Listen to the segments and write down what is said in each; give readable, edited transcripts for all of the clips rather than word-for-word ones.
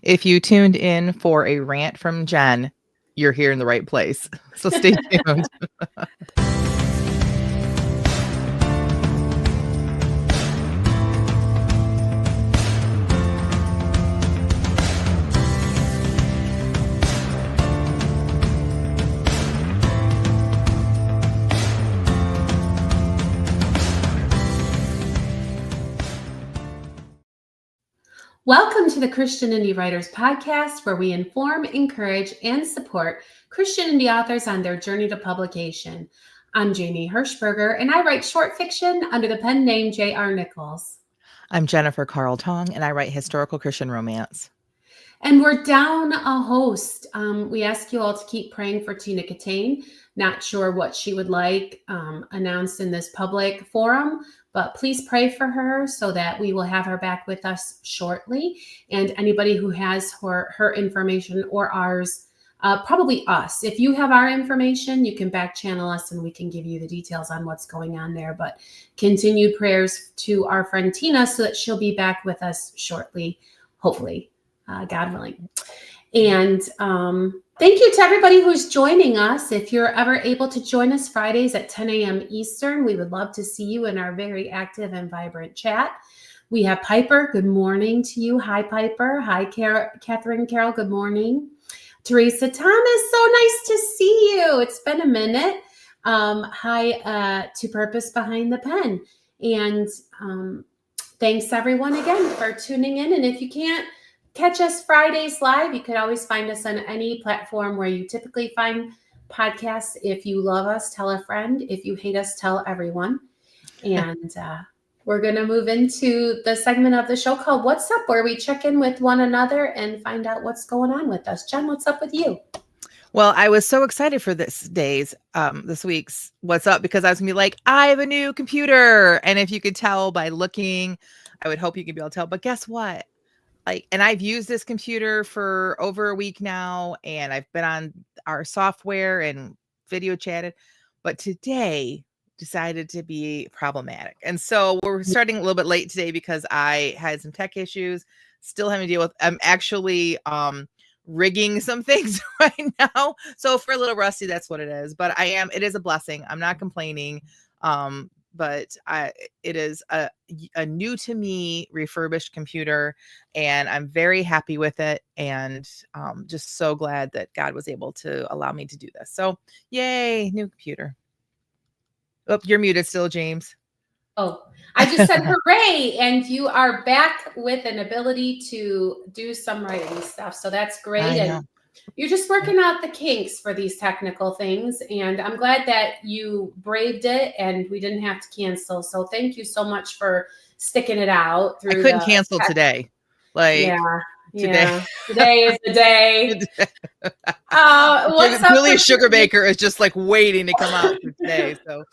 If you tuned in for a rant from Jen, you're here in the right place. So stay tuned. Welcome to the Christian Indie Writers Podcast, where we inform, encourage, and support Christian indie authors on their journey to publication. I'm Jamie Hirschberger, and I write short fiction under the pen name J.R. Nichols. I'm Jennifer Carl Tong, and I write historical Christian romance. And we're down a host. We ask you all to keep praying for Tina Catane. Not sure what she would like announced in this public forum, but please pray for her so that we will have her back with us shortly. And anybody who has her information or ours, probably us. If you have our information, you can back channel us and we can give you the details on what's going on there. But continued prayers to our friend Tina so that she'll be back with us shortly, hopefully, God willing. And thank you to everybody who's joining us. If you're ever able to join us Fridays at 10 a.m. Eastern, we would love to see you in our very active and vibrant chat. We have Piper. Good morning to you. Hi, Piper. Hi, Catherine Carroll. Good morning. Teresa Thomas, so nice to see you. It's been a minute. Hi to Purpose Behind the Pen. And thanks, everyone, again, for tuning in. And if you can't catch us Fridays live, you can always find us on any platform where you typically find podcasts. If you love us, tell a friend. If you hate us, tell everyone. And we're going to move into the segment of the show called What's Up, where we check in with one another and find out what's going on with us. Jen, what's up with you? Well, I was so excited for this week's What's Up, because I was going to be like, I have a new computer. And if you could tell by looking, I would hope you could be able to tell. But guess what? And I've used this computer for over a week now, and I've been on our software and video chatted, but today decided to be problematic. And so we're starting a little bit late today because I had some tech issues, still having to deal with. I'm actually rigging some things right now. So if we're a little rusty, that's what it is. But it is a blessing. I'm not complaining. But it is a new to me refurbished computer, and I'm very happy with it, and just so glad that God was able to allow me to do this. So yay, new computer. Oh, you're muted still, James. Oh, I just said hooray, and you are back with an ability to do some writing stuff. So that's great. And you're just working out the kinks for these technical things. And I'm glad that you braved it and we didn't have to cancel. So thank you so much for sticking it out. I couldn't cancel today. Today is the day. Julia Sugarbaker is just like waiting to come out for today. So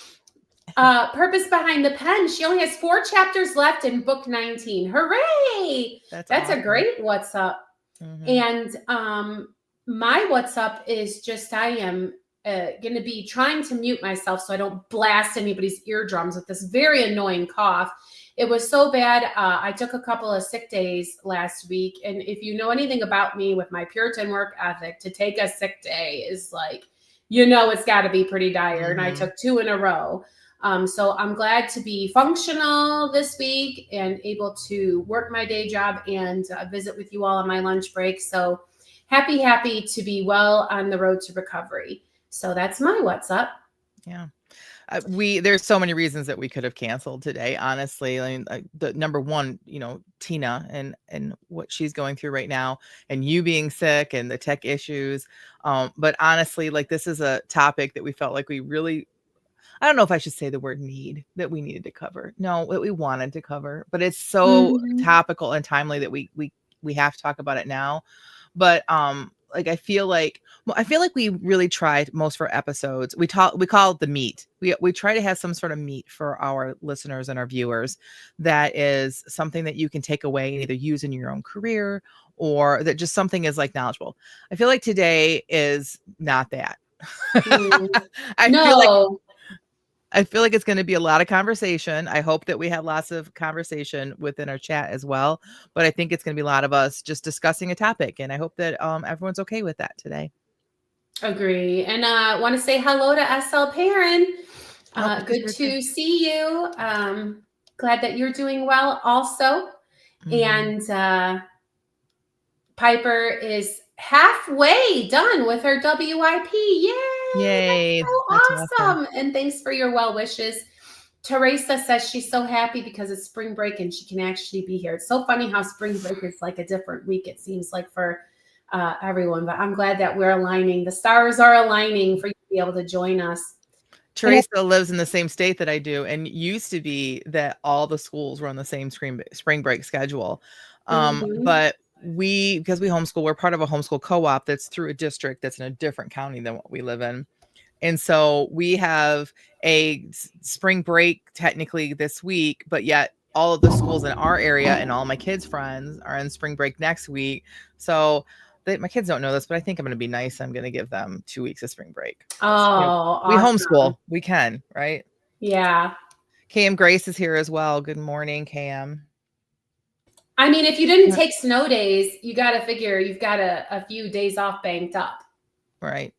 Purpose Behind the Pen. She only has 4 chapters left in book 19. Hooray! That's awesome. A great What's Up. Mm-hmm. And my What's Up is just I am going to be trying to mute myself so I don't blast anybody's eardrums with this very annoying cough. It was so bad. I took a couple of sick days last week. And if you know anything about me with my Puritan work ethic, to take a sick day is like, it's got to be pretty dire. Mm-hmm. And I took 2 in a row. So I'm glad to be functional this week and able to work my day job and visit with you all on my lunch break. So happy to be well on the road to recovery. So that's my What's Up. Yeah. There's so many reasons that we could have canceled today. Honestly, I mean, the number one, Tina and what she's going through right now, and you being sick and the tech issues. But honestly, like, this is a topic that we felt like we really, I don't know if I should say the word that we needed to cover. No, what we wanted to cover, but it's so topical and timely that we have to talk about it now. But I feel like we really tried most of our episodes. We call it the meat. We try to have some sort of meat for our listeners and our viewers that is something that you can take away and either use in your own career, or that just something is like knowledgeable. I feel like today is not that. I feel like I feel like it's going to be a lot of conversation. I hope that we have lots of conversation within our chat as well. But I think it's going to be a lot of us just discussing a topic. And I hope that everyone's okay with that today. Agree. And I want to say hello to SL Perrin. Good Sure. to see you. Glad that you're doing well also. And Piper is halfway done with her WIP. Yay. That's so awesome. And thanks for your well wishes. Teresa says she's so happy because it's spring break and she can actually be here. It's so funny how spring break is like a different week, it seems like, for everyone. But I'm glad that we're aligning. The stars are aligning for you to be able to join us. Teresa lives in the same state that I do, and used to be that all the schools were on the same spring break schedule. But because we homeschool, we're part of a homeschool co-op that's through a district that's in a different county than what we live in. And so we have a spring break technically this week, but yet all of the schools in our area and all my kids' friends are on spring break next week. So my kids don't know this, but I think I'm going to be nice. I'm going to give them 2 weeks of spring break. Oh, we awesome. homeschool. We can, right? Yeah. KM Grace is here as well. Good morning, KM. I mean, if you didn't take snow days, you got to figure you've got a few days off banked up. Right.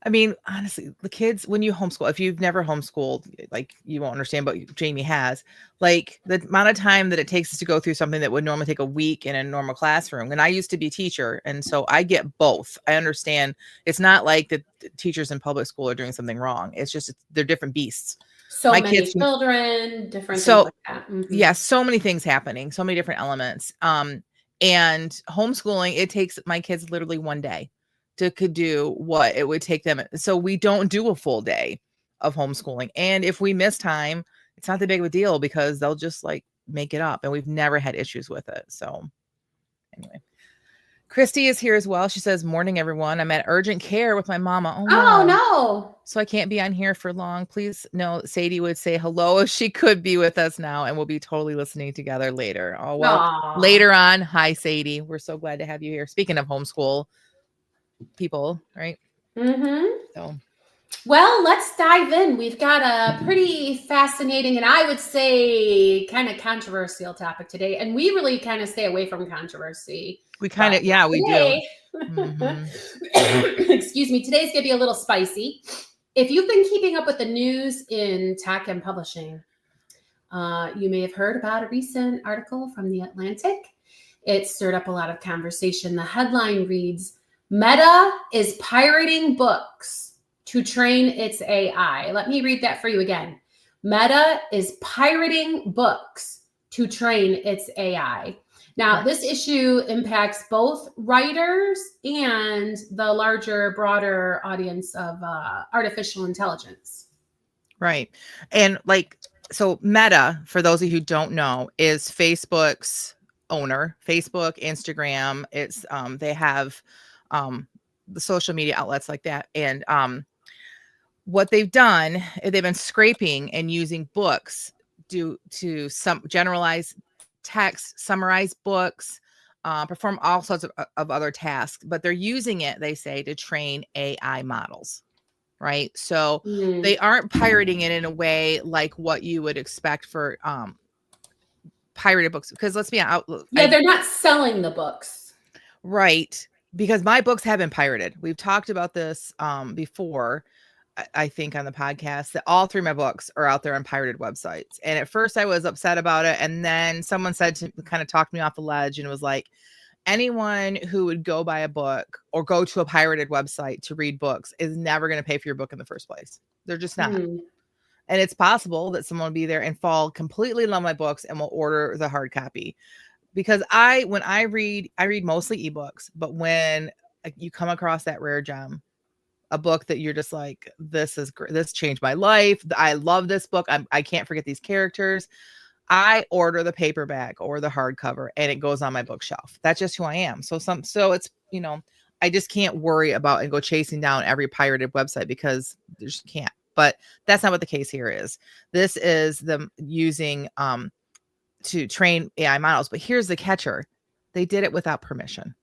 I mean, honestly, the kids, when you homeschool, if you've never homeschooled, like, you won't understand, but Jamie has, like, the amount of time that it takes us to go through something that would normally take a week in a normal classroom. And I used to be a teacher, and so I get both. I understand. It's not like the teachers in public school are doing something wrong. It's just, they're different beasts. So my many children, different things like that. Yeah, so many things happening, so many different elements. And homeschooling, it takes my kids literally one day could do what it would take them. So we don't do a full day of homeschooling. And if we miss time, it's not that big of a deal because they'll just like make it up. And we've never had issues with it. So anyway, Christy is here as well. She says, morning, everyone. I'm at urgent care with my mama. Oh, no. So I can't be on here for long. Please know Sadie would say hello if she could be with us now, and we'll be totally listening together later. Oh, well, aww. Later on. Hi, Sadie. We're so glad to have you here. Speaking of homeschool people, right? So, well, let's dive in. We've got a pretty fascinating and I would say kind of controversial topic today, and we really kind of stay away from controversy. We kind of, yeah, we do. Excuse me. Today's gonna be a little spicy. If you've been keeping up with the news in tech and publishing, you may have heard about a recent article from The Atlantic. It stirred up a lot of conversation. The headline reads, Meta is pirating books to train its AI. Let me read that for you again. Meta is pirating books to train its AI. Now, this issue impacts both writers and the larger, broader audience of artificial intelligence. Right. And like, so Meta, for those of you who don't know, is Facebook's owner. Facebook, Instagram, it's they have the social media outlets like that. And what they've done, they've been scraping and using books to some generalize text, summarize books, perform all sorts of other tasks, but they're using it, they say, to train AI models. Right. So they aren't pirating it in a way like what you would expect for pirated books, because let's be honest. Yeah, they're not selling the books. Right. Because my books have been pirated. We've talked about this before, I think, on the podcast, that all 3 of my books are out there on pirated websites. And at first I was upset about it. And then someone said to kind of talk me off the ledge and was like, anyone who would go buy a book or go to a pirated website to read books is never going to pay for your book in the first place. They're just not. And it's possible that someone will be there and fall completely in love with my books and will order the hard copy. Because when I read mostly ebooks, but when you come across that rare gem, a book that you're just like, this is great, this changed my life, I love this book, I can't forget these characters, I order the paperback or the hardcover and it goes on my bookshelf. That's just who I am. So it's, I just can't worry about and go chasing down every pirated website because you just can't. But that's not what the case here is. This is them using to train AI models. But here's the catcher. They did it without permission.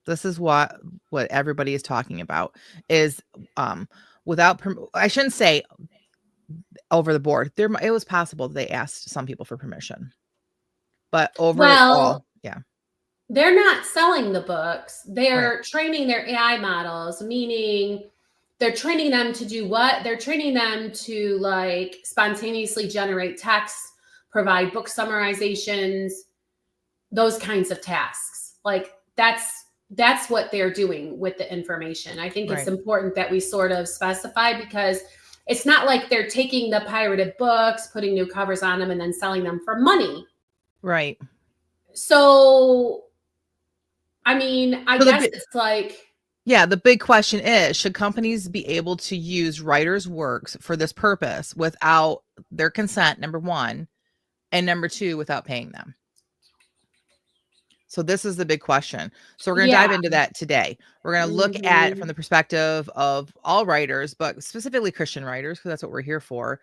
This is what everybody is talking about is without I shouldn't say over the board. It was possible they asked some people for permission, but overall, Well, yeah, they're not selling the books. right, They're training their AI models, meaning they're training them to do what? They're training them to like spontaneously generate text, provide book summarizations, those kinds of tasks. Like that's what they're doing with the information. I think it's right, important that we sort of specify, because it's not like they're taking the pirated books, putting new covers on them, and then selling them for money. right. So, I mean, I So guess it's like, yeah, the big question is, should companies be able to use writers' works for this purpose without their consent, number one, and number two, without paying them? So this is the big question. So we're going to dive yeah. into that today. We're going to look at it from the perspective of all writers, but specifically Christian writers, because that's what we're here for.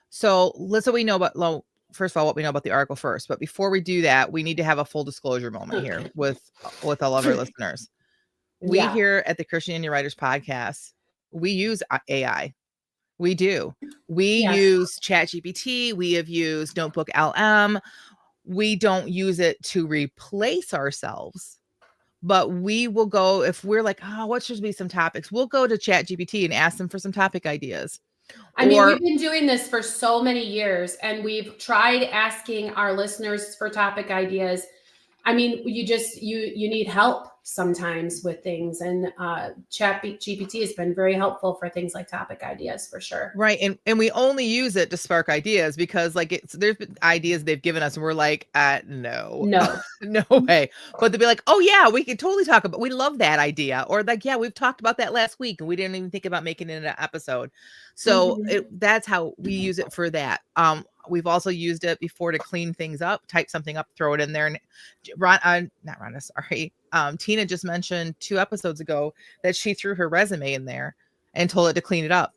So let's what we know about, first of all, what we know about the article first. But before we do that, we need to have a full disclosure moment here with all of our listeners. We Yeah. here at the Christian Indie Writers Podcast, we use AI. We do. We Yes. use ChatGPT. We have used Notebook LM. We don't use it to replace ourselves, but we will go, if we're like, oh, what should be some topics? We'll go to ChatGPT and ask them for some topic ideas. I mean, we've been doing this for so many years, and we've tried asking our listeners for topic ideas. I mean, you need help sometimes with things, and ChatGPT has been very helpful for things like topic ideas, for sure. Right. And we only use it to spark ideas, because like there's been ideas they've given us and we're like, no, no way. But they'll be like, oh yeah, we could totally talk about, we love that idea. Or like, yeah, we've talked about that last week and we didn't even think about making it in an episode. So that's how we use it for that. We've also used it before to clean things up, type something up, throw it in there. And Tina just mentioned 2 episodes ago that she threw her resume in there and told it to clean it up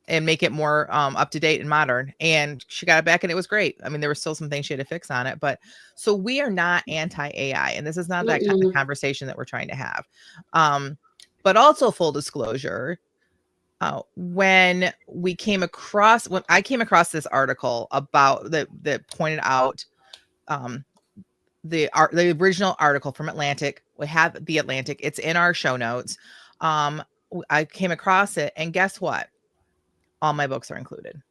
and make it more up to date and modern. And she got it back and it was great. I mean, there were still some things she had to fix on it, but so we are not anti-AI, and this is not that kind of conversation that we're trying to have. But also full disclosure, when I came across this article about that pointed out the original article from Atlantic. We have the Atlantic. It's in our show notes. I came across it, and guess what? All my books are included.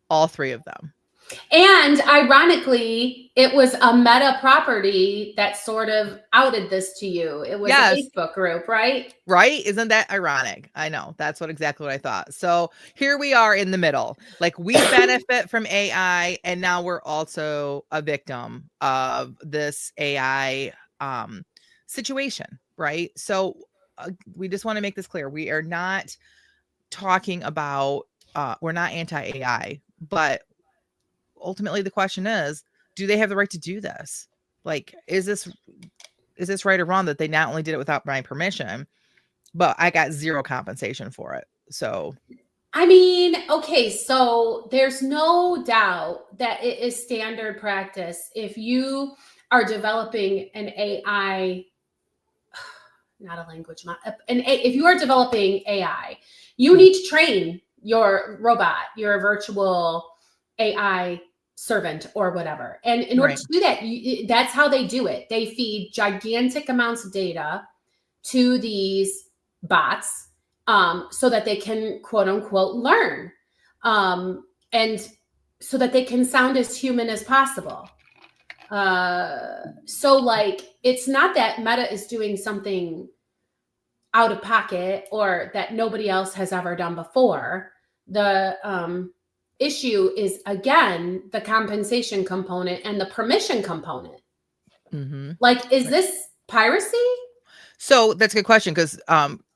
All 3 of them. And ironically, it was a Meta property that sort of outed this to you. It was a Facebook group, right? Right? Isn't that ironic? I know. That's exactly what I thought. So here we are in the middle. Like, we benefit from AI, and now we're also a victim of this AI situation, right? So we just want to make this clear. We are not talking about, we're not anti-AI, but ultimately the question is, do they have the right to do this? Like, is this right or wrong that they not only did it without my permission, but I got 0 compensation for it? So I mean, okay, so there's no doubt that it is standard practice if you are developing an AI, not a language model, if you are developing AI, you need to train your robot, your virtual AI servant or whatever. And in order to do that, that's how they do it. They feed gigantic amounts of data to these bots so that they can, quote unquote, learn, and so that they can sound as human as possible. So like, it's not that Meta is doing something out of pocket or that nobody else has ever done before. The issue is, again, the compensation component and the permission component. Like, is this piracy? So that's a good question, because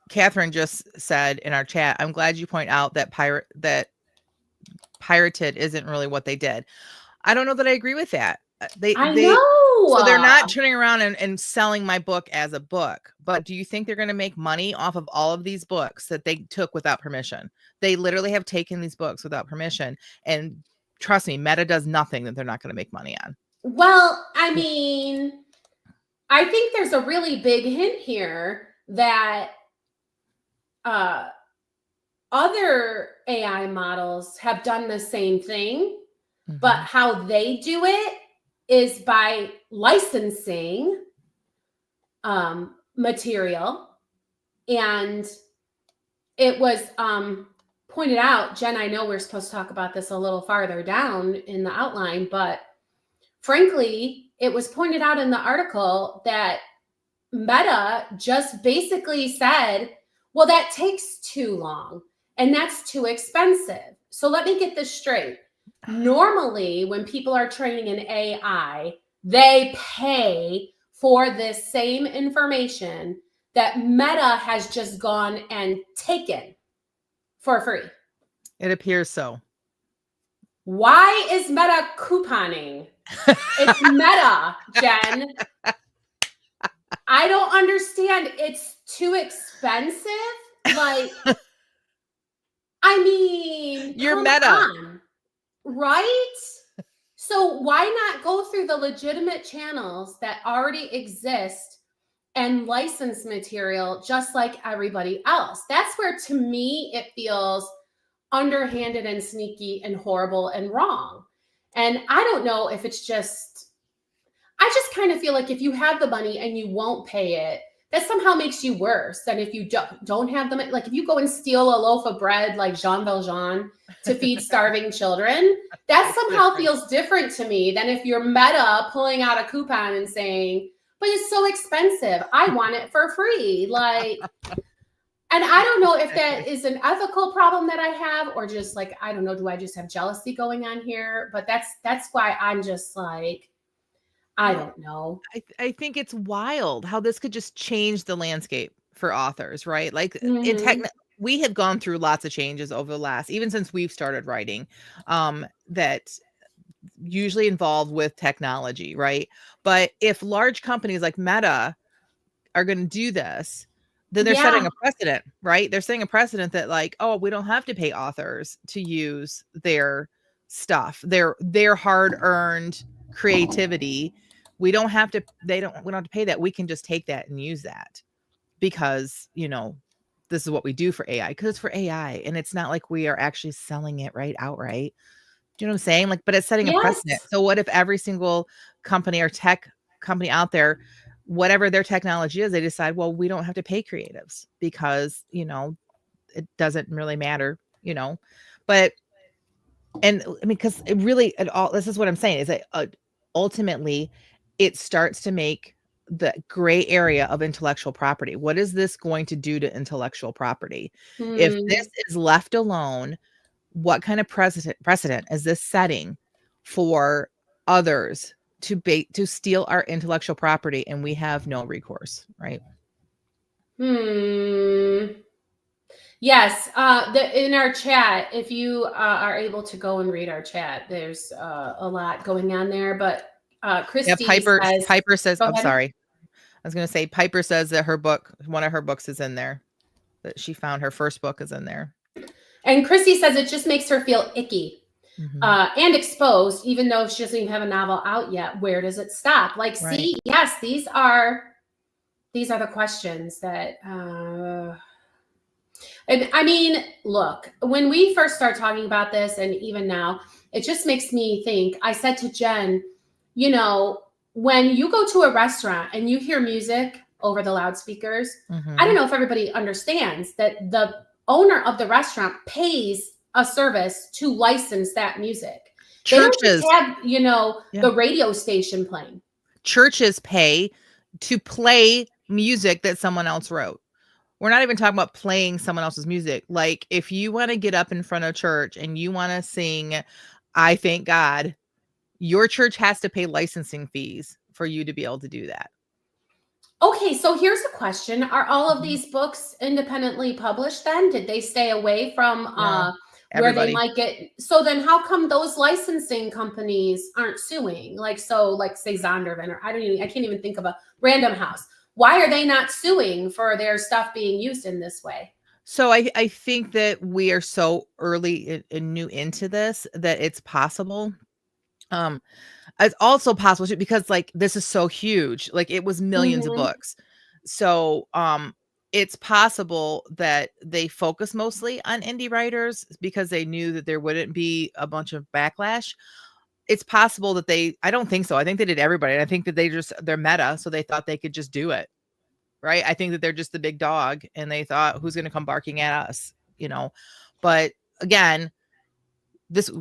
Catherine just said in our chat, I'm glad you point out that pirated isn't really what they did. I don't know that I agree with that. I know. So they're not turning around and selling my book as a book, but do you think they're going to make money off of all of these books that they took without permission? They literally have taken these books without permission, and trust me, Meta does nothing that they're not going to make money on. Well, I mean, I think there's a really big hint here that other AI models have done the same thing, but Mhm. how they do it is by licensing material. And it was pointed out, Jen, I know we're supposed to talk about this a little farther down in the outline, but frankly, it was pointed out in the article that Meta just basically said, well, that takes too long and that's too expensive. So let me get this straight. Normally, when people are training an AI, they pay for this same information that Meta has just gone and taken for free. It appears so. Why is Meta couponing? It's Meta, Jen. I don't understand. It's too expensive. Like, I mean, You're come Meta. on, right? So why not go through the legitimate channels that already exist and license material just like everybody else? That's where, to me, it feels underhanded and sneaky and horrible and wrong. And I don't know if it's just, I just kind of feel like if you have the money and you won't pay it, that somehow makes you worse than if you don't have the money. Like if you go and steal a loaf of bread like Jean Valjean to feed starving children, that somehow feels different to me than if you're Meta pulling out a coupon and saying, but it's so expensive, I want it for free. Like, and I don't know if that is an ethical problem that I have, or just like, I don't know, do I just have jealousy going on here? But that's why I'm just like, I don't know. I think it's wild how this could just change the landscape for authors, right? Like Mm-hmm. we have gone through lots of changes over the last, even since we've started writing, that usually involved with technology, right? But if large companies like Meta are going to do this, then they're Yeah. setting a precedent, right? They're setting a precedent that like, oh, we don't have to pay authors to use their stuff, their hard-earned creativity. We don't have to pay that. We can just take that and use that because, this is what we do for AI because it's for AI and it's not like we are actually selling it right outright. Do you know what I'm saying? Like, but it's setting a precedent. Yes. So what if every single company or tech company out there, whatever their technology is, they decide, well, we don't have to pay creatives because, it doesn't really matter, but, and I mean, because it really, this is what I'm saying is that ultimately it starts to make the gray area of intellectual property. What is this going to do to intellectual property? If Hmm. this is left alone, what kind of precedent is this setting for others to steal our intellectual property and we have no recourse, right? Hmm. Yes. In our chat, if you are able to go and read our chat, there's a lot going on there. But Yeah, Christy Piper says, Piper says, go I'm ahead. sorry. I was going to say Piper says that one of her books is in there. That she found her first book is in there. And Christy says it just makes her feel icky Mhm. and exposed, even though she doesn't even have a novel out yet. Where does it stop? Like, Right. see, yes, these are the questions that. And I mean, look, when we first start talking about this, and even now, it just makes me think. I said to Jen, when you go to a restaurant and you hear music over the loudspeakers, I don't Mhm. know if everybody understands that the owner of the restaurant pays a service to license that music. They don't just Churches, have, yeah. the radio station playing. Churches pay to play music that someone else wrote. We're not even talking about playing someone else's music. Like, if you wanna get up in front of church and you wanna sing "I Thank God," your church has to pay licensing fees for you to be able to do that. Okay, so here's a question. Are all of Mhm. these books independently published then? Did they stay away from No, where they everybody. might get, so then how come those licensing companies aren't suing? Like, so like say Zondervan, or I can't even think of a Random House. Why are they not suing for their stuff being used in this way? So I think that we are so early and new into this that it's possible. Um, it's also possible too because, like, this is so huge, like, it was millions of Hmm. books. So, it's possible that they focus mostly on indie writers because they knew that there wouldn't be a bunch of backlash. It's possible that I don't think so. I think they did everybody. I think that they're meta, so they thought they could just do it. Right? I think that they're just the big dog and they thought, who's going to come barking at us, you know? But again,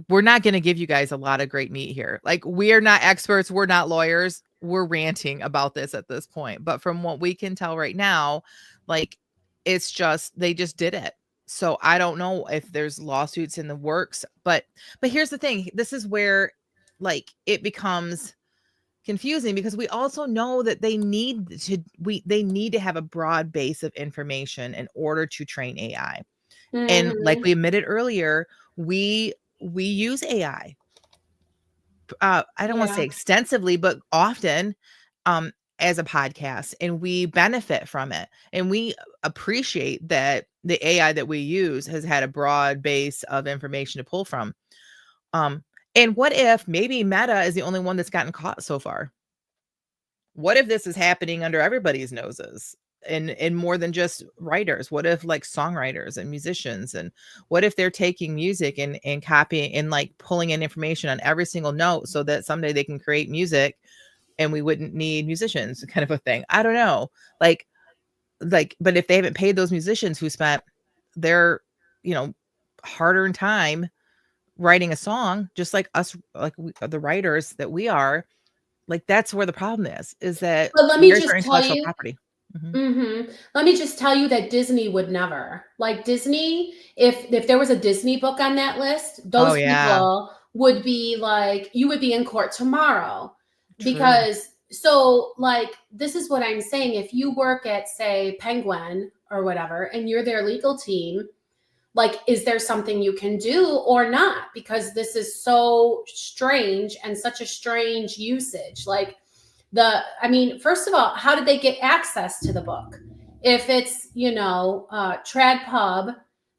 we're not going to give you guys a lot of great meat here. Like, we're not experts, we're not lawyers, we're ranting about this at this point. But from what we can tell right now, like, it's just they just did it. So I don't know if there's lawsuits in the works, but here's the thing. This is where like it becomes confusing because we also know that they need to have a broad base of information in order to train AI. And like Mhm. we admitted earlier, we use AI. I don't want to say Yeah. extensively, but often um as a podcast, and we benefit from it. And we appreciate that the AI that we use has had a broad base of information to pull from. Um and what if maybe Meta is the only one that's gotten caught so far? What if this is happening under everybody's noses and more than just writers? What if like songwriters and musicians, and what if they're taking music and copying and like pulling in information on every single note so that someday they can create music and we wouldn't need musicians, kind of a thing. I don't know. But if they haven't paid those musicians who spent their, you know, hard-earned time writing a song, just like us, like the writers that we are, like, that's where the problem is that But let me where's our just tell intellectual you. property? Mhm. Let me just tell you that Disney would never. Like Disney, if there was a Disney book on that list, Oh, those yeah. people would be like, you would be in court tomorrow. True. Because so like this is what I'm saying. If you work at, say, Penguin or whatever, and you're their legal team, like, is there something you can do or not? Because this is so strange and such a strange usage. Like I mean, first of all, how did they get access to the book? If it's, trad pub,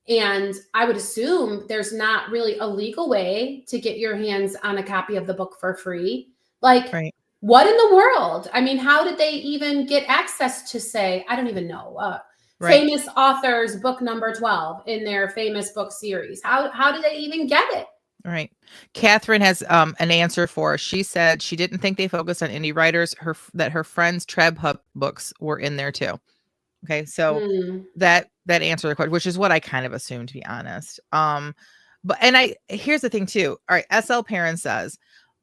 and I would assume there's not really a legal way to get your hands on a copy of the book for free. Like, Right. what in the world? I mean, how did they even get access to, say, I don't even know, Right. famous authors book number 12 in their famous book series? How did they even get it? Right. Catherine has an answer for us. She said she didn't think they focused on indie writers, that her friends' Treb Hub books were in there too. Okay. So Hmm. that answered the question, which is what I kind of assumed, to be honest. But and here's the thing too. All right, SL Perrin says,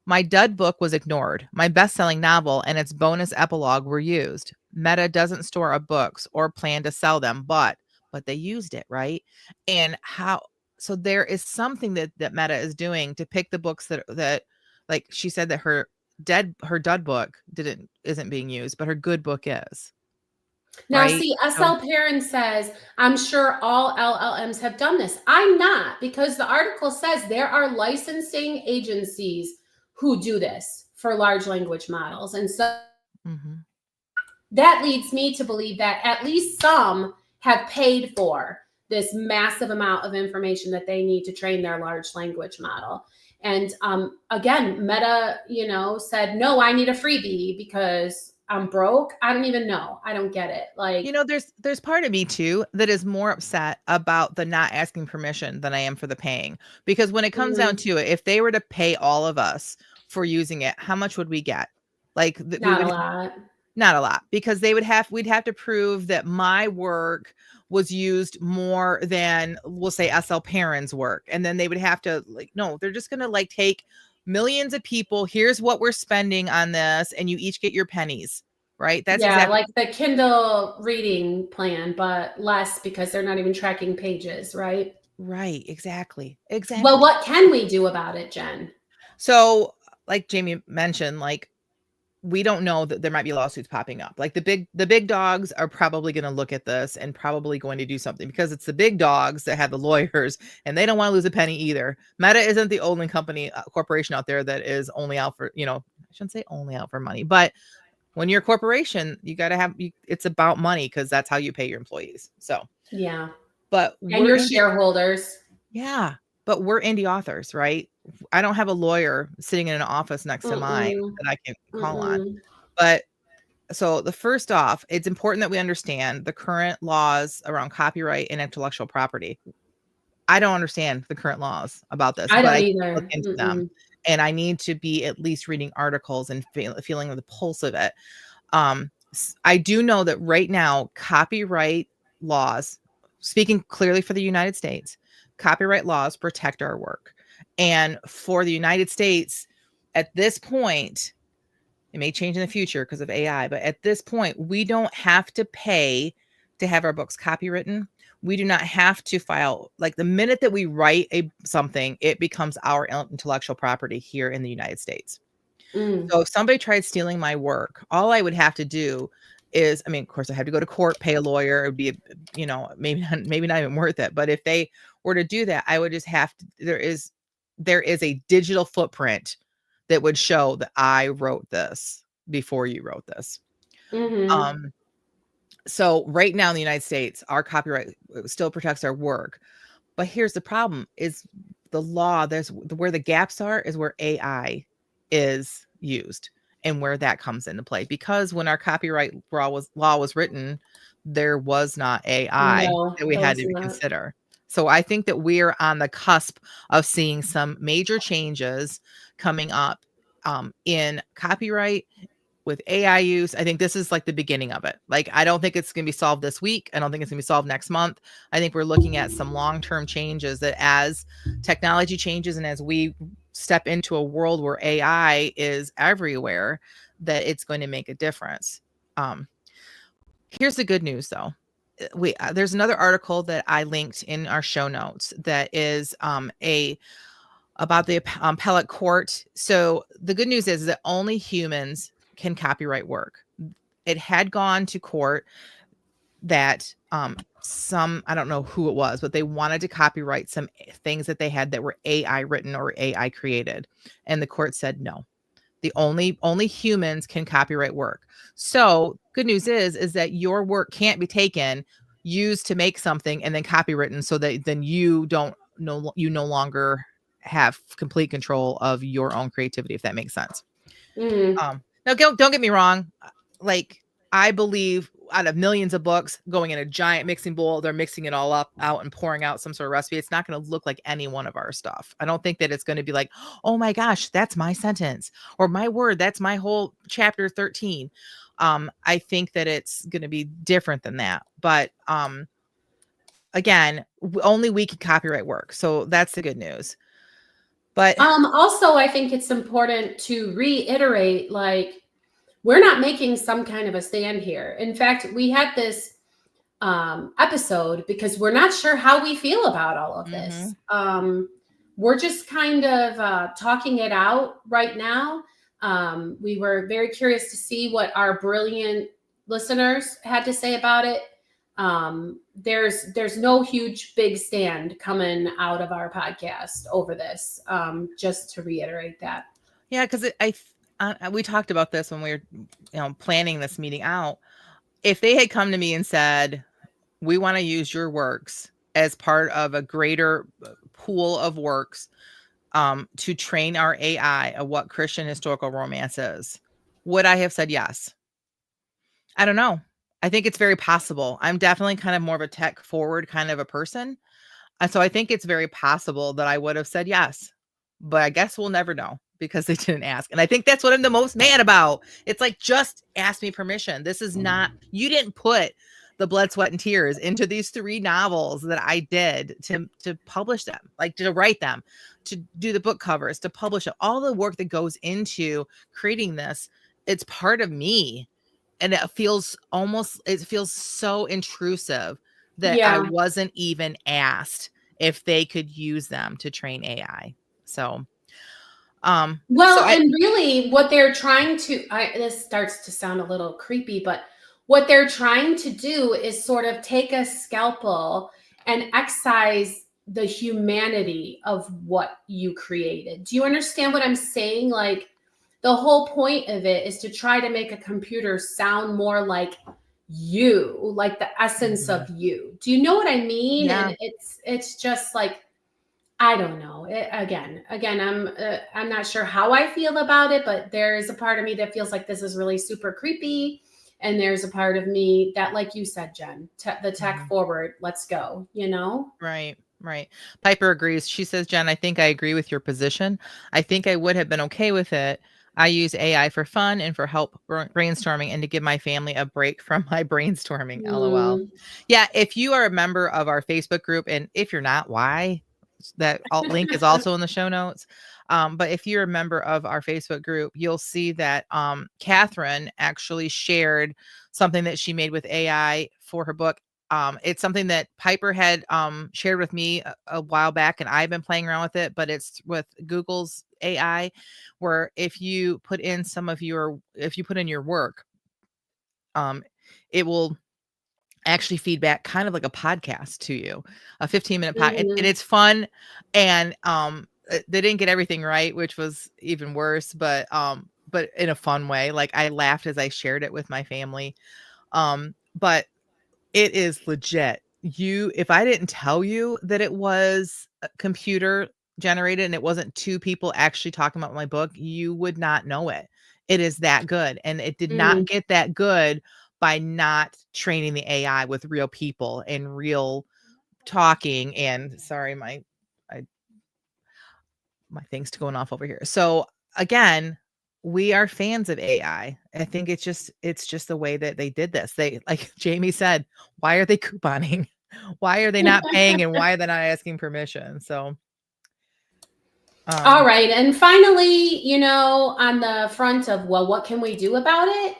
my dud book was ignored. My best-selling novel and its bonus epilogue were used. Meta doesn't store up books or plan to sell them, but they used it, right? And how so there is something that Meta is doing to pick the books that like she said that her dud book isn't being used, but her good book is, Now, right? see, So SL Perrin says, I'm sure all LLMs have done this. I'm not, because the article says there are licensing agencies who do this for large language models. And so mhm. that leads me to believe that at least some have paid for this massive amount of information that they need to train their large language model. And again, Meta, said, no, I need a freebie because I'm broke. I don't even know. I don't get it. You Like, know, there's part of me too that is more upset about the not asking permission than I am for the paying. Because when it comes down mhm, to it, if they were to pay all of us for using it, how much would we get? Like we not a would lot. not a lot, because we'd have to prove that my work was used more than, we'll say, SL Perrin's work. And then they would have to, like, no, they're just gonna like take millions of people, here's what we're spending on this, and you each get your pennies. Right? That's Yeah, exactly like the Kindle reading plan, but less because they're not even tracking pages, right? right, exactly. Well, Exactly. what can we do about it, Jen? So, like Jamie mentioned, like, we don't know that there might be lawsuits popping up. Like the big dogs are probably going to look at this and probably going to do something, because it's the big dogs that have the lawyers and they don't want to lose a penny either. Meta isn't the only corporation out there that is only out for, I shouldn't say only out for money, but when you're a corporation, you got to it's about money, because that's how you pay your employees. So, Yeah. but And we're your indie. shareholders. Yeah, but we're indie authors, right? I don't have a lawyer sitting in an office next to mine Mm-mm. that I can call on. Mm-mm. But So the first off, it's important that we understand the current laws around copyright and intellectual property. I don't understand the current laws about this, I but don't I can look either. into them, Mm-mm. and I need to be at least reading articles and feeling the pulse of it. I do know that right now, copyright laws, speaking clearly for the United States, copyright laws protect our work. And for the United States, at this point, it may change in the future because of AI, but at this point, we don't have to pay to have our books copywritten. We do not have to file, like the minute that we write something, it becomes our intellectual property here in the United States. Mm. So if somebody tried stealing my work, all I would have to do is, I mean, of course, I have to go to court, pay a lawyer. It would be, maybe not even worth it. But if they were to do that, I would just have to. There is a digital footprint that would show that I wrote this before you wrote this. Mm-hmm. Um, so right now in the United States, our copyright still protects our work. But here's the problem: is the law. There's where the gaps are is where AI is used and where that comes into play. Because when our copyright law was written, there was not AI No, that we that had was to not. consider. So I think that we're on the cusp of seeing some major changes coming up in copyright with AI use. I think this is like the beginning of it. Like, I don't think it's going to be solved this week. I don't think it's going to be solved next month. I think we're looking at some long-term changes that as technology changes and as we step into a world where AI is everywhere, that it's going to make a difference. Um, Here's the good news though. There's another article that I linked in our show notes that is a about the appellate court. So the good news is that only humans can copyright work. It had gone to court that some, I don't know who it was, but they wanted to copyright some things that they had that were AI written or AI created, and the court said no. The only humans can copyright work. So good news is that your work can't be taken, used to make something, and then copywritten, so that then you no longer have complete control of your own creativity, if that makes sense. Mm. Now don't get me wrong. Like, I believe out of millions of books going in a giant mixing bowl, they're mixing it all up out and pouring out some sort of recipe. It's not going to look like any one of our stuff. I don't think that it's going to be like, oh my gosh, that's my sentence, or my word, that's my whole chapter 13. I think that it's going to be different than that. But again, only we can copyright work. So that's the good news. But Also, I think it's important to reiterate, like, we're not making some kind of a stand here. In fact, we had this episode because we're not sure how we feel about all of this. We're just kind of talking it out right now. We were very curious to see what our brilliant listeners had to say about it. There's no huge big stand coming out of our podcast over this. Just to reiterate that. yeah, because we talked about this when we were planning this meeting out. If they had come to me and said, we want to use your works as part of a greater pool of works to train our AI of what Christian historical romance is, would I have said yes? I don't know. I think it's very possible. I'm definitely kind of more of a tech forward kind of a person. And so I think it's very possible that I would have said yes. But I guess we'll never know because they didn't ask. And I think that's what I'm the most mad about. It's like, just ask me permission. This is not, you didn't put the blood, sweat, and tears into these 3 novels that I did to publish them, like to write them, to do the book covers, to publish it, all the work that goes into creating this. It's part of me. And it feels so intrusive that I Yeah. wasn't even asked if they could use them to train AI. So, Well, I, and really what they're trying to, this starts to sound a little creepy, but what they're trying to do is sort of take a scalpel and excise the humanity of what you created. Do you understand what I'm saying? Like, the whole point of it is to try to make a computer sound more like you, like the essence of Mhm. you. Do you know what I mean? Yeah. And it's just like, I don't know. Again, I'm not sure how I feel about it, but there is a part of me that feels like this is really super creepy. And there's a part of me that, like you said, Jen, the tech forward, let's go, Right. Right. Piper agrees. She says, Jen, I think I agree with your position. I think I would have been okay with it. I use AI for fun and for help brainstorming and to give my family a break from my brainstorming. LOL. Yeah. If you are a member of our Facebook group, and if you're not, why? That link is also in the show notes. But if you're a member of our Facebook group, you'll see that Catherine actually shared something that she made with AI for her book. It's something that Piper had shared with me a while back, and I've been playing around with it, but it's with Google's AI, where if you put in your work, it will actually feedback kind of like a podcast to you, a 15-minute podcast. And it's fun. And they didn't get everything right, which was even worse, but in a fun way. Like, I laughed as I shared it with my family. But it is legit. If I didn't tell you that it was computer generated and it wasn't two people actually talking about my book, you would not know it. It is that good. And it did not get that good by not training the AI with real people and real talking. And sorry, my thing's going off over here. So again, we are fans of AI. I think it's just the way that they did this. They, like Jamie said, why are they couponing? Why are they not paying, and why are they not asking permission? So all right. And finally, on the front of, well, what can we do about it?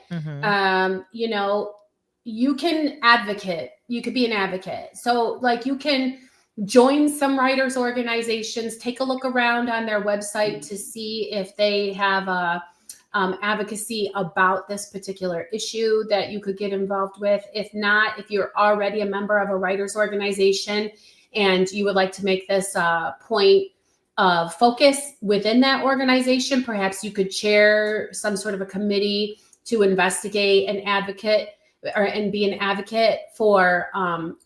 You can advocate. You could be an advocate. So like, you can join some writers organizations, take a look around on their website to see if they have a advocacy about this particular issue that you could get involved with. If not, if you're already a member of a writers organization and you would like to make this a point of focus within that organization, perhaps you could chair some sort of a committee to investigate and advocate and be an advocate for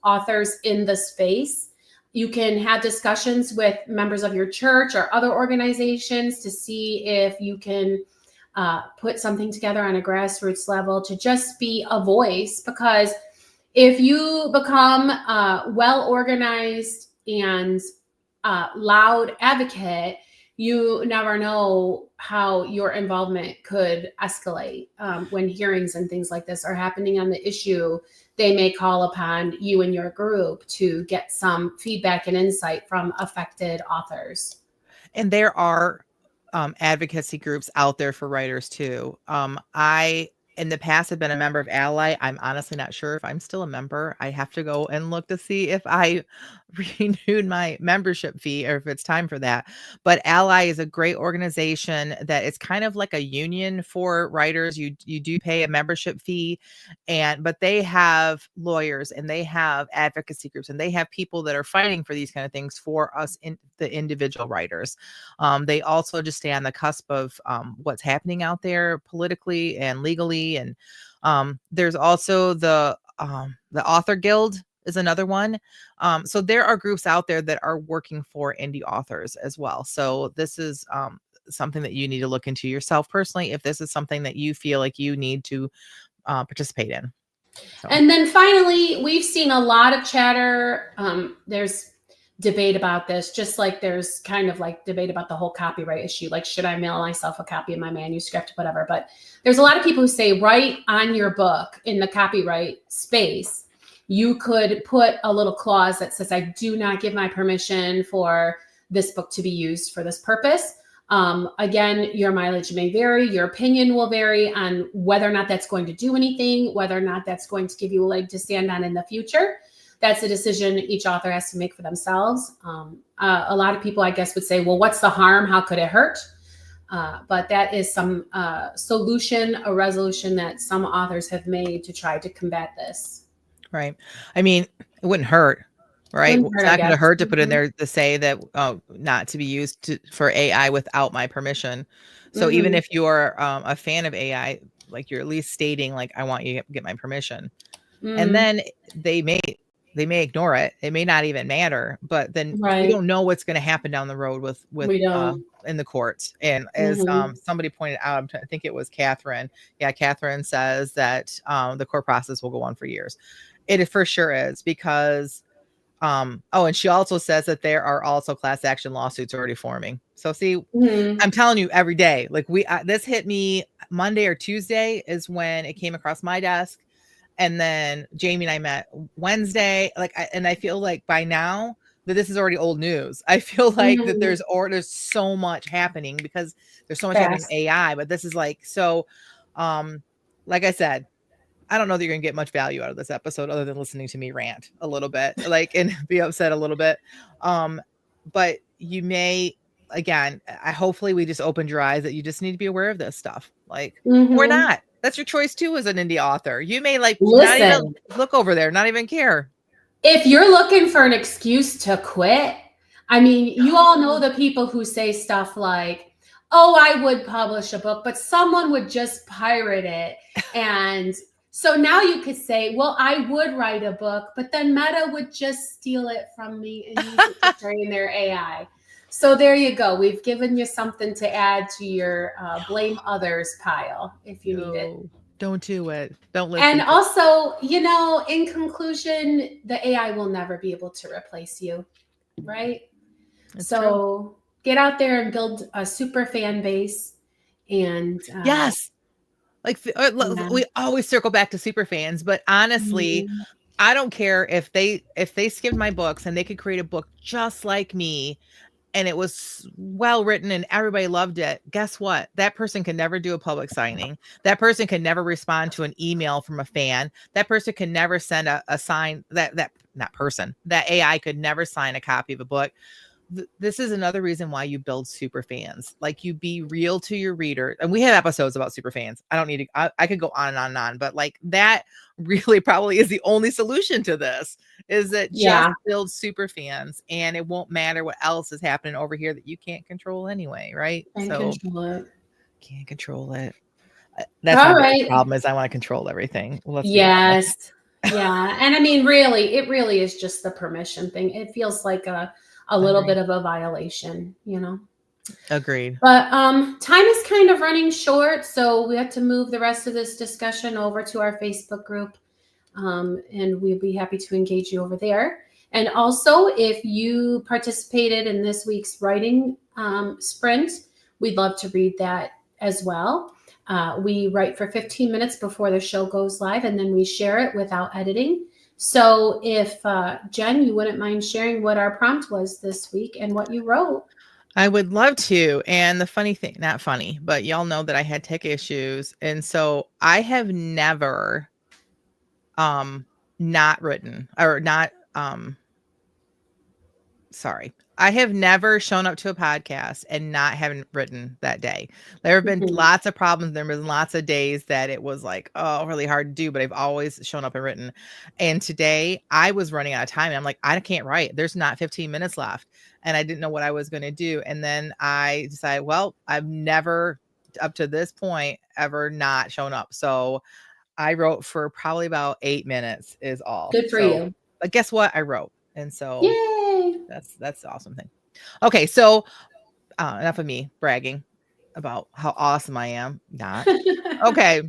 authors in the space. You can have discussions with members of your church or other organizations to see if you can put something together on a grassroots level to just be a voice. Because if you become a well-organized and loud advocate, you never know how your involvement could escalate. When hearings and things like this are happening on the issue, they may call upon you and your group to get some feedback and insight from affected authors. And there are advocacy groups out there for writers too. I, in the past, have been a member of Ally. I'm honestly not sure if I'm still a member. I have to go and look to see if I renewed my membership fee or if it's time for that. But Ally is a great organization that it's kind of like a union for writers. You do pay a membership fee, but they have lawyers and they have advocacy groups and they have people that are fighting for these kind of things for us, in the individual writers. They also just stay on the cusp of what's happening out there politically and legally. And there's also the Author Guild is another one. So there are groups out there that are working for indie authors as well. So this is something that you need to look into yourself personally, if this is something that you feel like you need to participate in. So. And then finally, we've seen a lot of chatter. There's debate about this, just like there's kind of like debate about the whole copyright issue. Like, should I mail myself a copy of my manuscript, whatever? But there's a lot of people who say, write on your book in the copyright space, you could put a little clause that says, I do not give my permission for this book to be used for this purpose. Again, your mileage may vary. Your opinion will vary on whether or not that's going to do anything, whether or not that's going to give you a leg to stand on in the future. That's a decision each author has to make for themselves. A lot of people, I guess, would say, well, what's the harm? How could it hurt? But that is some solution, a resolution that some authors have made to try to combat this. Right. I mean, it wouldn't hurt, right? It's not going to hurt to put in there to say that not to be used for AI without my permission. So even if you're a fan of AI, like, you're at least stating, like, I want you to get my permission. And then they may They may ignore it. It may not even matter, but then we Right. don't know what's going to happen down the road We don't. in the courts. And as Mhm. somebody pointed out, I think it was Catherine. Yeah, Catherine says that the court process will go on for years. It for sure is because and she also says that there are also class action lawsuits already forming. So see, Mhm. I'm telling you every day, like this hit me Monday or Tuesday is when it came across my desk. And then Jamie and I met Wednesday. And I feel like by now that this is already old news. I feel like that Mhm. there's so much happening because there's so much happening Fast. with AI, but this is like, so, like I said, I don't know that you're gonna get much value out of this episode other than listening to me rant a little bit, like, and be upset a little bit. But you may, again, I hopefully we just opened your eyes that you just need to be aware of this stuff. Like, or Mhm. not. That's your choice too as an indie author. You may like not even Listen, look over there, not even care. if you're looking for an excuse to quit, I mean, you all know the people who say stuff like, "Oh, I would publish a book, but someone would just pirate it." And so now you could say, "Well, I would write a book, but then Meta would just steal it from me and use it to train their AI." So there you go. We've given you something to add to your blame others pile if you need it. No, don't do it. Don't And listen to it. also, in conclusion, the AI will never be able to replace you, right? It's true. So get out there and build a super fan base. And Yes. Like yeah. we always circle back to super fans, but honestly, Mhm. I don't care if they skimmed my books and they could create a book just like me and it was well written and everybody loved it. Guess what? That person can never do a public signing. That person can never respond to an email from a fan. That person can never send a sign that not person. That AI could never sign a copy of a book. This is another reason why you build super fans. Like you be real to your reader. And we have episodes about super fans. I don't need to, I could go on and on and on, but like that really probably is the only solution to this is that just Yeah. build super fans and it won't matter what else is happening over here that you can't control anyway. Right. And So control it. can't control it. That's my All biggest right. problem is I want to control everything. Let's be honest. Yes. Yeah. And I mean, really, it really is just the permission thing. It feels like a little bit Agreed. of a violation. Agreed. But time is kind of running short, so we have to move the rest of this discussion over to our Facebook group, and we'll be happy to engage you over there. And also, if you participated in this week's writing sprint, we'd love to read that as well. We write for 15 minutes before the show goes live, and then we share it without editing. So, if Jen, you wouldn't mind sharing what our prompt was this week and what you wrote. I would love to. And the funny thing, not funny, but y'all know that I had tech issues. And so I have never not written or not sorry. I have never shown up to a podcast and not having written that day. There have been Mhm. lots of problems. There have been lots of days that it was like, oh, really hard to do, but I've always shown up and written. And today I was running out of time. And I'm like, I can't write. There's not 15 minutes left. And I didn't know what I was going to do. And then I decided, well, I've never up to this point ever not shown up. So I wrote for probably about 8 minutes is all. Good for So, you. but guess what? I wrote. And so Yay. that's the awesome thing. Okay, so enough of me bragging about how awesome I am. Not. Okay.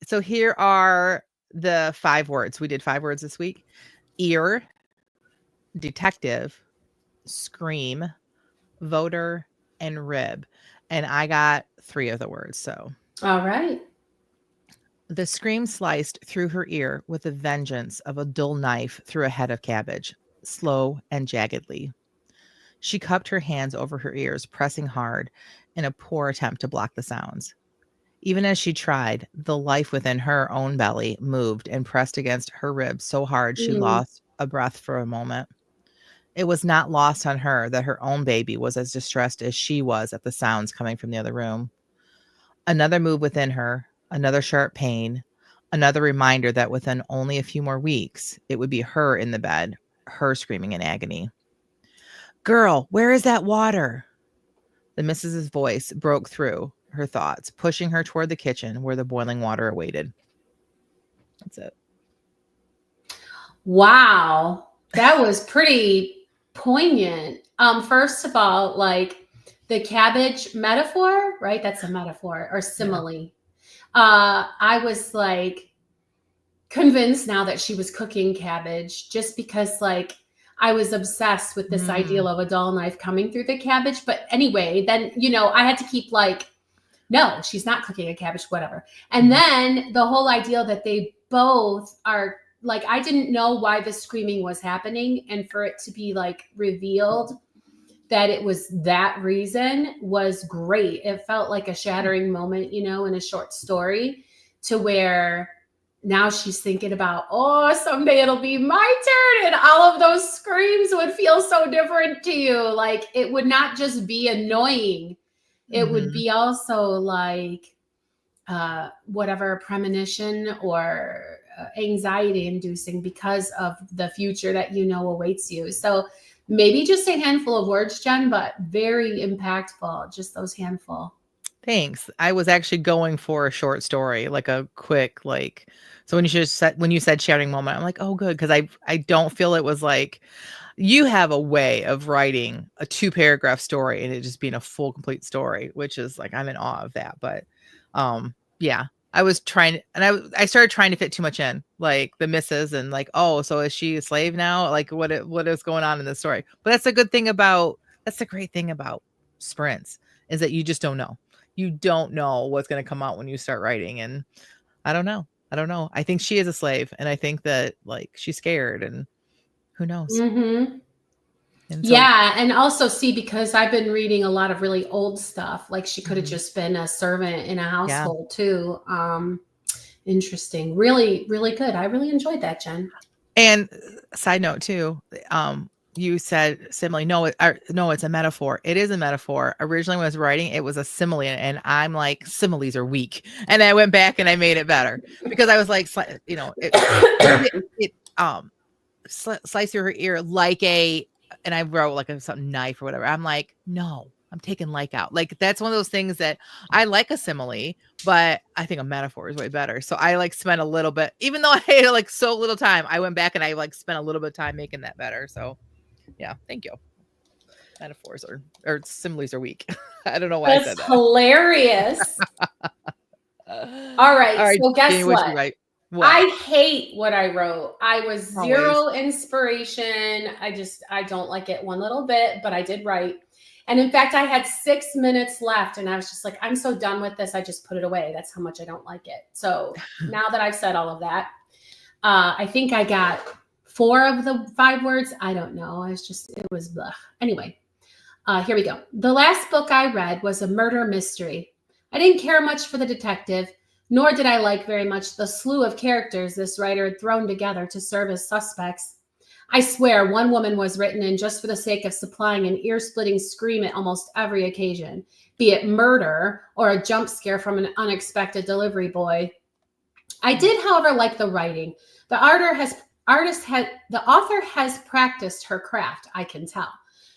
So here are the 5 words. We did 5 words this week. Ear, detective, scream, voter, and rib. And I got 3 of the words. So All right. the scream sliced through her ear with the vengeance of a dull knife through a head of cabbage, slow and jaggedly. She cupped her hands over her ears, pressing hard in a poor attempt to block the sounds. Even as she tried, the life within her own belly moved and pressed against her ribs so hard she Mm, lost a breath for a moment. It was not lost on her that her own baby was as distressed as she was at the sounds coming from the other room. Another move within her, another sharp pain, another reminder that within only a few more weeks, it would be her in the bed, her screaming in agony. Girl, where is that water? The missus's voice broke through her thoughts, pushing her toward the kitchen where the boiling water awaited. That's it. Wow. That was pretty poignant. First of all, like the cabbage metaphor, right? That's a metaphor or Yeah. simile. I was like convinced now that she was cooking cabbage just because like I was obsessed with this ideal Mm. of a dull knife coming through the cabbage. But anyway, then, I had to keep like, no, she's not cooking a cabbage, whatever. And Mhm. then the whole idea that they both are like, I didn't know why the screaming was happening. And for it to be like revealed that it was that reason was great. It felt like a shattering moment, in a short story to where now she's thinking about, oh, someday it'll be my turn. And all of those screams would feel so different to you. Like it would not just be annoying, it would Mhm. be also like whatever premonition or anxiety inducing because of the future that awaits you. So maybe just a handful of words, Jen, but very impactful. Just those handful. Thanks. I was actually going for a short story, like a quick, like, so when you said sharing moment, I'm like, oh, good, because I don't feel it was like you have a way of writing a 2-paragraph story and it just being a full complete story, which is like I'm in awe of that. But yeah, I was trying and I started trying to fit too much in, like the misses and like, oh, so is she a slave now? Like what is going on in the story? But that's the great thing about sprints is that you just don't know. You don't know what's going to come out when you start writing. And I don't know. I don't know. I think she is a slave. And I think that like she's scared and who knows? Mm-hmm. And so, Yeah. And also, see, because I've been reading a lot of really old stuff, like she could have mhm, just been a servant in a yeah. household, too. Interesting. Really, really good. I really enjoyed that, Jen. And side note too, you said simile. No, no, it's a metaphor. It is a metaphor. Originally, when I was writing, it was a simile, and I'm like, similes are weak. And I went back and I made it better because I was like, it slice through her ear like and I wrote like something knife or whatever. I'm like, no, I'm taking like out. Like that's one of those things that I like a simile, but I think a metaphor is way better. So I like spent a little bit, even though I had like so little time, I went back and I like spent a little bit of time making that better. So yeah, thank you. Metaphors or similes are weak. I don't know why I That's said that. hilarious. All All right. right, So guess Jamie, what'd you what? write? What? I hate what I wrote. I was Always. zero inspiration. I don't like it one little bit, but I did write. And in fact, I had 6 minutes left and I was just like, I'm so done with this. I just put it away. That's how much I don't like it. So now that I've said all of that, I think I got 4 of the 5 words. I don't know. It was blah. Anyway, here we go. The last book I read was a murder mystery. I didn't care much for the detective, nor did I like very much the slew of characters this writer had thrown together to serve as suspects. I swear one woman was written in just for the sake of supplying an ear-splitting scream at almost every occasion, be it murder or a jump scare from an unexpected delivery boy. I did, however, like the writing. The author has practiced her craft, I can tell.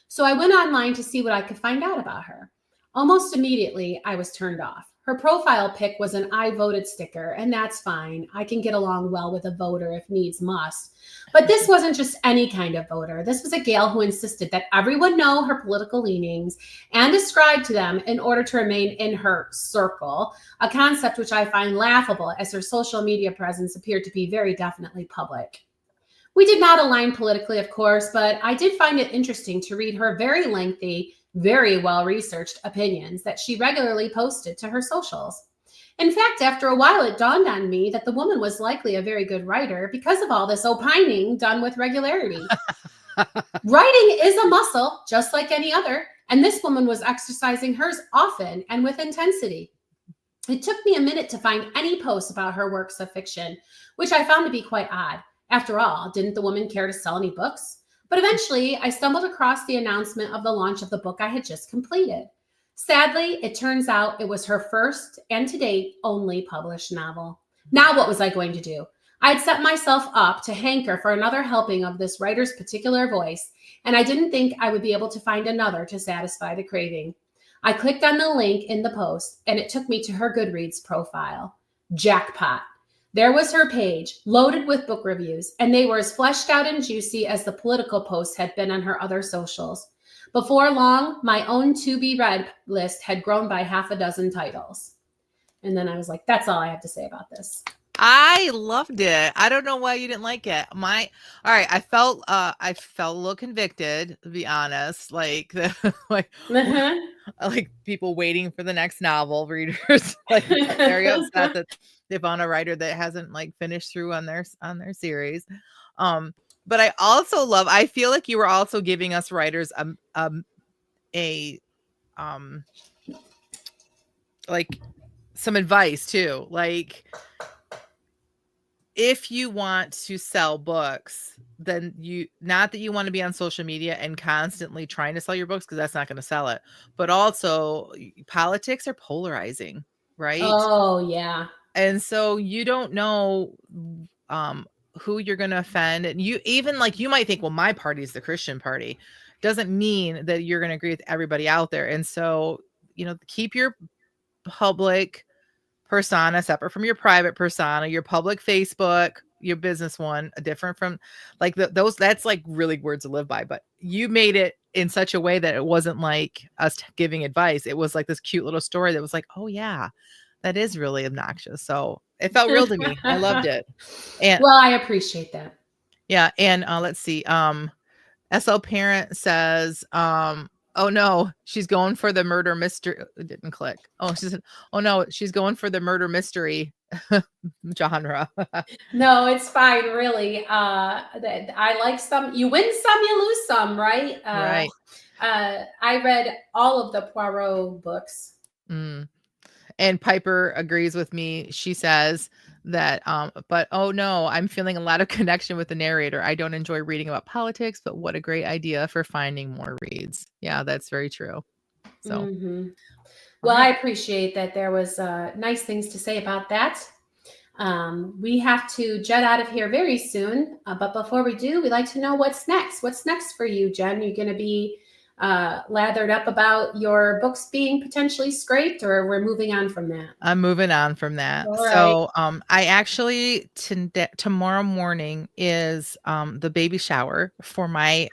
So I went online to see what I could find out about her. Almost immediately, I was turned off. Her profile pic was an I voted sticker, and that's fine. I can get along well with a voter if needs must. But this wasn't just any kind of voter. This was a gal who insisted that everyone know her political leanings and ascribe to them in order to remain in her circle, a concept which I find laughable as her social media presence appeared to be very definitely public. We did not align politically, of course, but I did find it interesting to read her very lengthy, very well researched opinions that she regularly posted to her socials. In fact, after a while, it dawned on me that the woman was likely a very good writer because of all this opining done with regularity. Writing is a muscle, just like any other, and this woman was exercising hers often and with intensity. It took me a minute to find any posts about her works of fiction, which I found to be quite odd. After all, didn't the woman care to sell any books? But eventually, I stumbled across the announcement of the launch of the book I had just completed. Sadly, it turns out it was her first and to date only published novel. Now, what was I going to do? I had set myself up to hanker for another helping of this writer's particular voice, and I didn't think I would be able to find another to satisfy the craving. I clicked on the link in the post, and it took me to her Goodreads profile. Jackpot. There was her page loaded with book reviews, and they were as fleshed out and juicy as the political posts had been on her other socials. Before long, my own to be read list had grown by half a dozen titles. And then I was like, that's all I have to say about this. I loved it. I don't know why you didn't like it. All right. I felt a little convicted, to be honest. Like like people waiting for the next novel, readers like very upset that they found a writer that hasn't like finished through on their series. But I feel like you were also giving us writers like some advice too. Like, if you want to sell books, then not that you want to be on social media and constantly trying to sell your books, because that's not going to sell it. But also, politics are polarizing, right? Oh, yeah. And so you don't know who you're going to offend. And you might think, well, my party is the Christian party. Doesn't mean that you're going to agree with everybody out there. And so, keep your public persona separate from your private persona, your public Facebook, your business one, different from like those. That's like really words to live by. But you made it in such a way that it wasn't like us giving advice. It was like this cute little story that was like, oh yeah, that is really obnoxious. So it felt real to me. I loved it. And well, I appreciate that. Yeah. And let's see. SL Parent says, oh no, she's going for the murder mystery. It didn't click. Oh, she said, oh no, she's going for the murder mystery genre. No, it's fine, really. I like some. You win some, you lose some, right? Right. I read all of the Poirot books. And Piper agrees with me. She says that, but oh no, I'm feeling a lot of connection with the narrator. I don't enjoy reading about politics, but what a great idea for finding more reads. Yeah, that's very true. So, well, I appreciate that there was nice things to say about that. We have to jet out of here very soon. But before we do, we'd like to know what's next. What's next for you, Jen? You're going to be lathered up about your books being potentially scraped, or we're moving on from that? I'm moving on from that. All so I actually tomorrow morning is the baby shower for my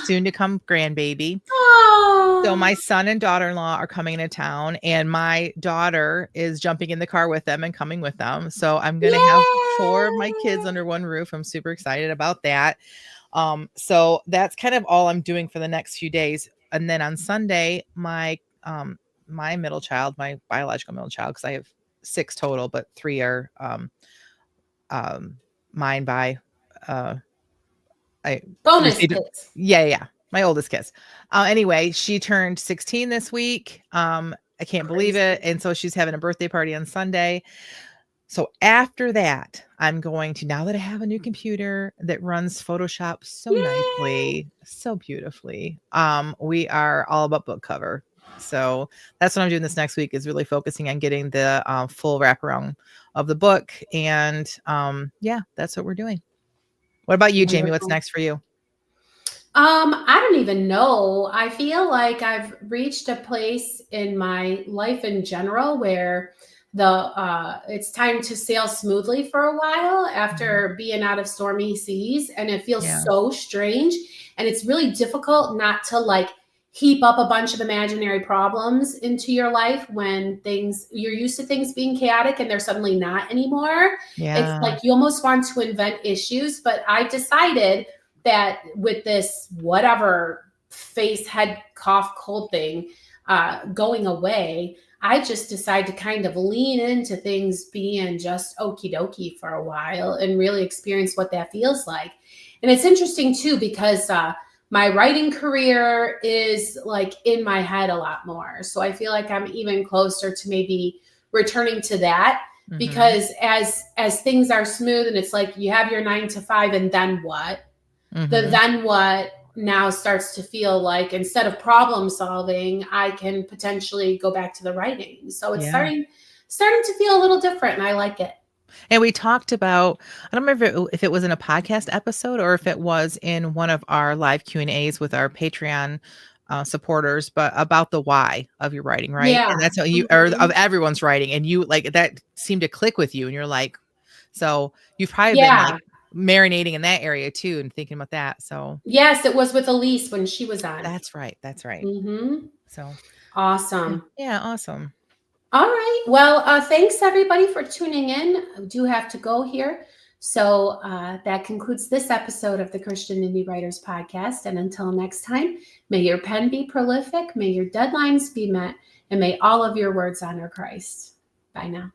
soon to come grandbaby. Oh. So my son and daughter-in-law are coming into town, and my daughter is jumping in the car with them and coming with them. So I'm going to have 4 of my kids under one roof. I'm super excited about that. So that's kind of all I'm doing for the next few days. And then on Sunday, my middle child, my biological middle child, because I have 6 total, but 3 are mine by bonus kids. Yeah. My oldest kids. Anyway, she turned 16 this week. I can't believe it. And so she's having a birthday party on Sunday. So after that, I'm going to, now that I have a new computer that runs Photoshop so nicely, so beautifully, we are all about book cover. So that's what I'm doing this next week, is really focusing on getting the full wraparound of the book. And yeah, that's what we're doing. What about you, Jamie? What's next for you? I don't even know. I feel like I've reached a place in my life in general where it's time to sail smoothly for a while after being out of stormy seas, and it feels so strange, and it's really difficult not to like heap up a bunch of imaginary problems into your life when you're used to things being chaotic and they're suddenly not anymore. It's like you almost want to invent issues. But I decided that with this whatever face, head, cough, cold thing going away, I just decided to kind of lean into things being just okie dokie for a while and really experience what that feels like. And it's interesting too, because my writing career is like in my head a lot more. So I feel like I'm even closer to maybe returning to that, because as things are smooth and it's like you have your 9 to 5 and then what? The then what now starts to feel like, instead of problem solving, I can potentially go back to the writing. So it's starting to feel a little different, and I like it. And we talked about, I don't remember if it was in a podcast episode or if it was in one of our live Q&As with our Patreon supporters, but about the why of your writing, right? Yeah. And that's how you, or of everyone's writing, and you like that seemed to click with you, and you're like, So you've probably been like Yeah. marinating in that area too and thinking about that. So Yes, it was with Elise when she was on. that's right. That's right. Mm-hmm. So Awesome. yeah, awesome. All right. Well, thanks everybody for tuning in. I do have to go here. So that concludes this episode of the Christian Indie Writers Podcast. And until next time, may your pen be prolific, may your deadlines be met, and may all of your words honor Christ. Bye now.